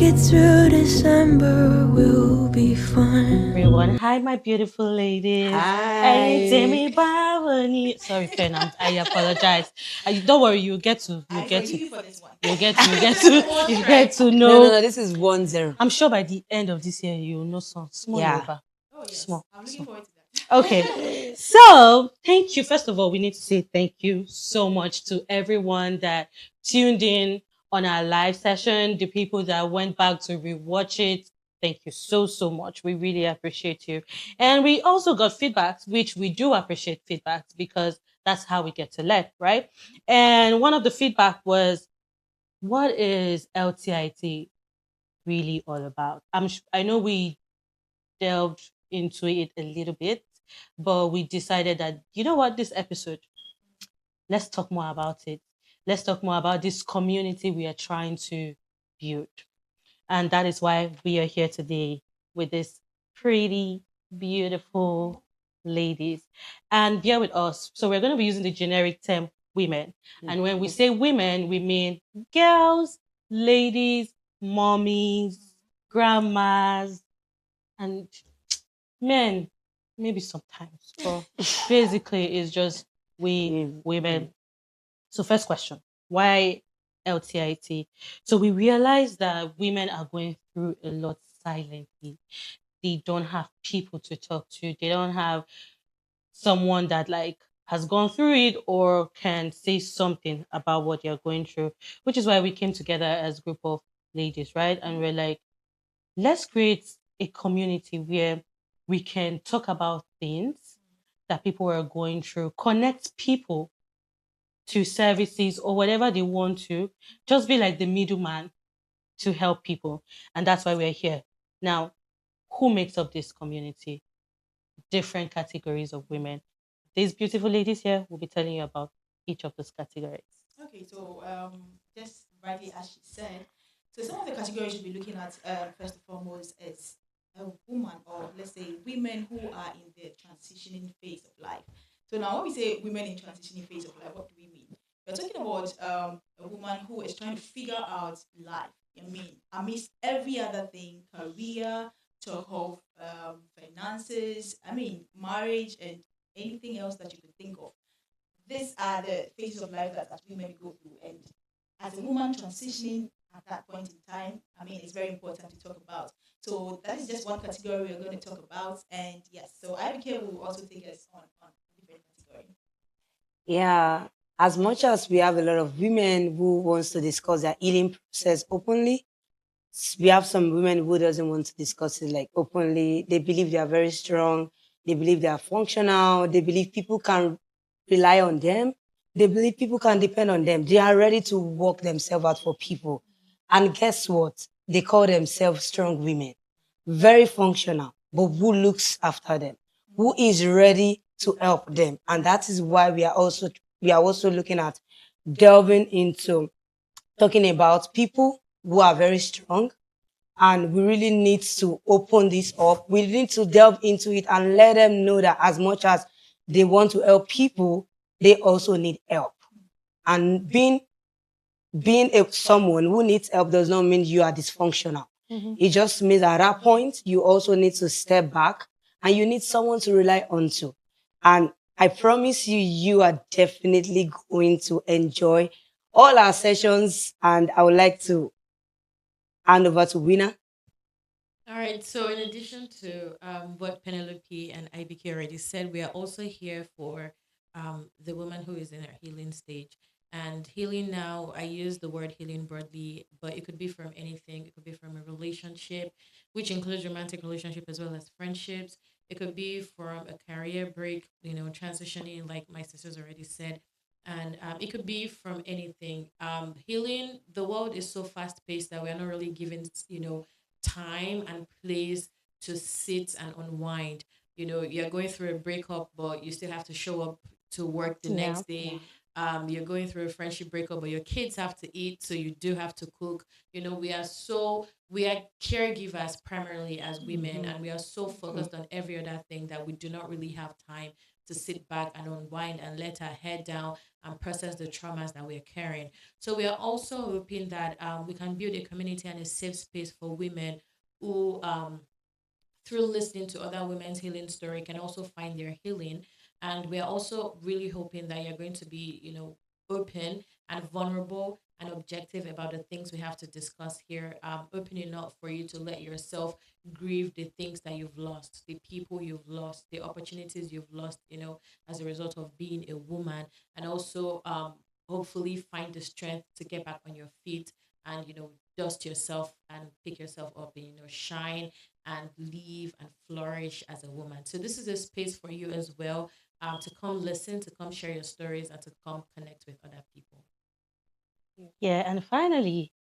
it through December will be fun. Everyone, hi, my beautiful ladies. Hey, Hi. Demi Bawani. Sorry, Fen, I apologize. Don't worry, I forgive you for this one. you get to No, no, know. no. This is 1-0. I'm sure by the end of this year, you'll know some small Yeah. Yoruba. Oh yes, Small, I'm looking small. forward to that. Okay. So, thank you. First of all, we need to say thank you so much to everyone that tuned in on our live session, the people that went back to rewatch it. Thank you so, so much. We really appreciate you. And we also got feedbacks, which we do appreciate feedbacks because that's how we get to learn, right? And one of the feedback was, what is LTIT really all about? I know we delved into it a little bit, but we decided that, you know what, this episode, let's talk more about it. Let's talk more about this community we are trying to build. And that is why we are here today with this pretty, beautiful ladies. And bear with us. So we're going to be using the generic term women. And when we say women, we mean girls, ladies, mommies, grandmas, and men, maybe sometimes, but basically it's just we women. So first question, why LTIT? So we realize that women are going through a lot silently. They don't have people to talk to. They don't have someone that like has gone through it or can say something about what they're going through, which is why we came together as a group of ladies, right? And we're like, let's create a community where we can talk about things that people are going through, connect people to services or whatever they want to, just be like the middleman to help people. And that's why we're here. Now, who makes up this community? Different categories of women. These beautiful ladies here will be telling you about each of those categories. Okay, so just rightly as she said, so some of the categories you'll be looking at first and foremost is a woman, or let's say women who are in the transitioning phase of life. So now when we say women in transitioning phase of life, what do we mean? We're talking about a woman who is trying to figure out life. I mean, amidst every other thing, career, talk of finances, I mean, marriage and anything else that you could think of. These are the phases of life that women go through. And as a woman transitioning at that point in time, I mean, it's very important to talk about. So that is just one category we're going to talk about. And yes, so IBK will also take us on a different category. Yeah. As much as we have a lot of women who wants to discuss their healing process openly, we have some women who doesn't want to discuss it like openly. They believe they are very strong. They believe they are functional. They believe people can rely on them. They believe people can depend on them. They are ready to work themselves out for people. And guess what? They call themselves strong women. Very functional, but who looks after them? Who is ready to help them? And that is why we are also looking at delving into talking about people who are very strong, and we really need to open this up. We need to delve into it and let them know that as much as they want to help people, they also need help. And being someone who needs help does not mean you are dysfunctional. It just means at that point you also need to step back and you need someone to rely on to. And I promise you, you are definitely going to enjoy all our sessions. And I would like to hand over to Winner. All right. So, in addition to what Penelope and IBK already said, we are also here for the woman who is in her healing stage. And healing now, I use the word healing broadly, but it could be from anything. It could be from a relationship, which includes romantic relationship as well as friendships. It could be from a career break, transitioning, like my sisters already said. And it could be from anything. Healing, the world is so fast paced that we're not really given, time and place to sit and unwind. You're going through a breakup, but you still have to show up to work the Yeah. next day. You're going through a friendship breakup, but your kids have to eat, so you do have to cook. We are caregivers primarily as women, and we are so focused on every other thing that we do not really have time to sit back and unwind and let our head down and process the traumas that we're carrying. So we are also hoping that we can build a community and a safe space for women who through listening to other women's healing story can also find their healing. And we're also really hoping that you're going to be, open and vulnerable and objective about the things we have to discuss here, opening up for you to let yourself grieve the things that you've lost, the people you've lost, the opportunities you've lost, as a result of being a woman, and also hopefully find the strength to get back on your feet and dust yourself and pick yourself up and shine and live and flourish as a woman. So this is a space for you as well, to come listen, to come share your stories, and to come connect with other people. Yeah, and finally,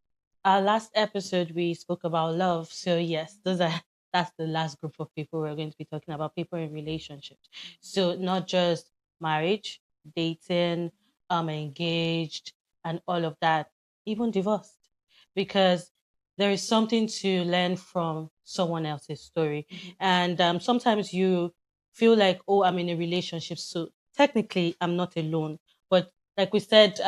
our last episode we spoke about love. So yes, that's the last group of people we're going to be talking about, people in relationships. So not just marriage, dating, engaged, and all of that, even divorced. Because there is something to learn from someone else's story. And sometimes you feel like, oh, I'm in a relationship, so technically I'm not alone. But like we said,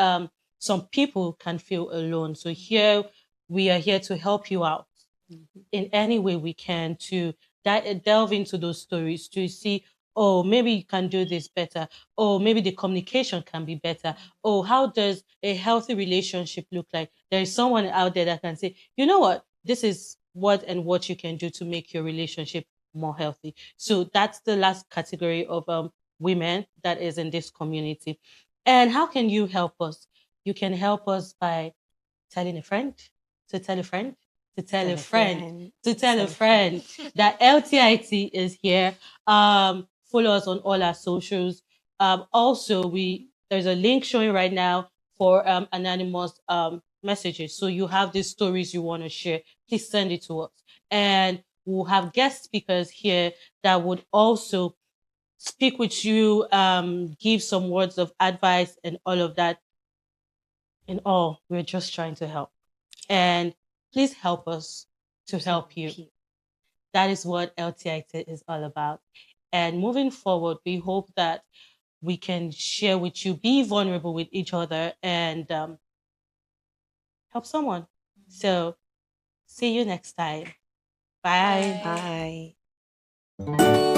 some people can feel alone. So here we are here to help you out in any way we can to delve into those stories to see, oh, maybe you can do this better. Oh, maybe the communication can be better. Oh, how does a healthy relationship look like? There is someone out there that can say, you know what, this is what you can do to make your relationship more healthy. So that's the last category of women that is in this community. And how can you help us? You can help us by telling a friend to tell a friend to tell a friend to tell a friend that LTIT is here. Follow us on all our socials. Also, there's a link showing right now for anonymous messages. So you have these stories you want to share, please send it to us, and we'll have guest speakers here that would also speak with you, give some words of advice and all of that. In all, we're just trying to help. And please help us to help you. That is what LTIT is all about. And moving forward, we hope that we can share with you, be vulnerable with each other, and help someone. So, see you next time. Bye. Bye.